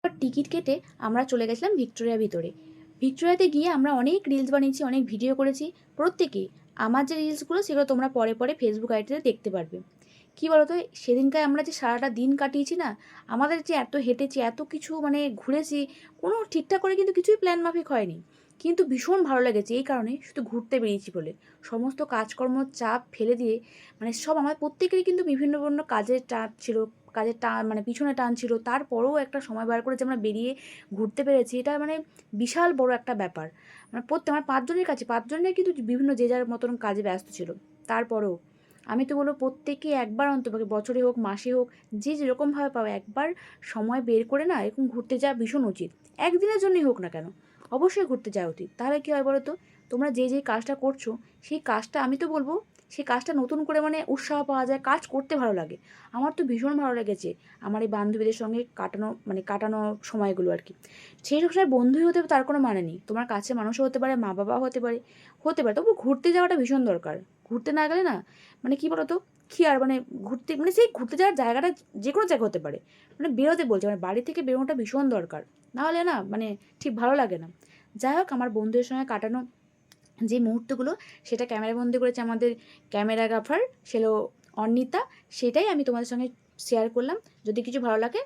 Ticket কেটে আমরা চলে গেছিলাম ভিক্টোরিয়ার ভিতরে। ভিক্টোরিয়াতে গিয়ে আমরা অনেক রিলস বানিয়েছি, অনেক ভিডিও করেছি। প্রত্যেকেই আমার যে রিলসগুলো সেগুলো তোমরা পরে পরে ফেসবুক আইডিতে দেখতে পারবে। কী বলো তো, সেদিনকার আমরা যে সারাটা দিন কাটিয়েছি না, আমাদের যে এত হেঁটেছি, এত কিছু মানে ঘুরেছি, কোনো ঠিকঠাক করে কিন্তু কিছুই প্ল্যান মাফিক হয়নি। কিন্তু ভীষণ ভালো লেগেছে এই কারণে, শুধু ঘুরতে বেরিয়েছি বলে। সমস্ত কাজকর্ম চাপ ফেলে দিয়ে মানে সব আমার প্রত্যেকেরই কিন্তু বিভিন্ন বিভিন্ন কাজের চাপ ছিল, কাজের মানে পিছনে টান ছিল। তারপরেও একটা সময় বার করে যে আমরা বেরিয়ে ঘুরতে পেরেছি, এটা মানে বিশাল বড় একটা ব্যাপার। মানে আমার ৫ জনের কাছে ৫ জনের কিন্তু বিভিন্ন যে যার মতন কাজে ব্যস্ত ছিল। তারপরেও আমি তো বলবো প্রত্যেকে একবার অন্ততপক্ষে, বছরে হোক মাসে হোক, যে যেরকমভাবে পাও একবার সময় বের করে না এরকম ঘুরতে যাওয়া ভীষণ উচিত। একদিনের জন্যই হোক না কেন, অবশ্যই ঘুরতে যাওয়া উচিত। তাহলে কী হয় বলো তো, তোমরা যে যে কাজটা করছো সেই কাজটা, আমি তো বলবো সেই কাজটা নতুন করে মানে উৎসাহ পাওয়া যায়, কাজ করতে ভালো লাগে। আমার তো ভীষণ ভালো লেগেছে আমার এই বান্ধবীদের সঙ্গে কাটানো সময়গুলো আর কি। সেই সব বন্ধুই হতে হবে তার কোনো মানে নেই, তোমার কাছে মানুষও হতে পারে, মা বাবাও হতে পারে, তবু ঘুরতে যাওয়াটা ভীষণ দরকার। ঘুরতে না গেলে না মানে কী বলো তো, কী আর মানে ঘুরতে মানে সেই ঘুরতে যাওয়ার জায়গাটা যে কোনো জায়গা হতে পারে, মানে বেরোতে বলছে, মানে বাড়ি থেকে বেরোনোটা ভীষণ দরকার। নাহলে না মানে ঠিক ভালো লাগে না। যাই হোক, আমার বন্ধুদের সঙ্গে কাটানো যে মুহূর্তগুলো, সেটা ক্যামেরাবন্দি করেছে আমাদের ক্যামেরাগ্রাফার, সেলো অর্নিতা। সেটাই আমি তোমাদের সঙ্গে শেয়ার করলাম। যদি কিছু ভালো লাগে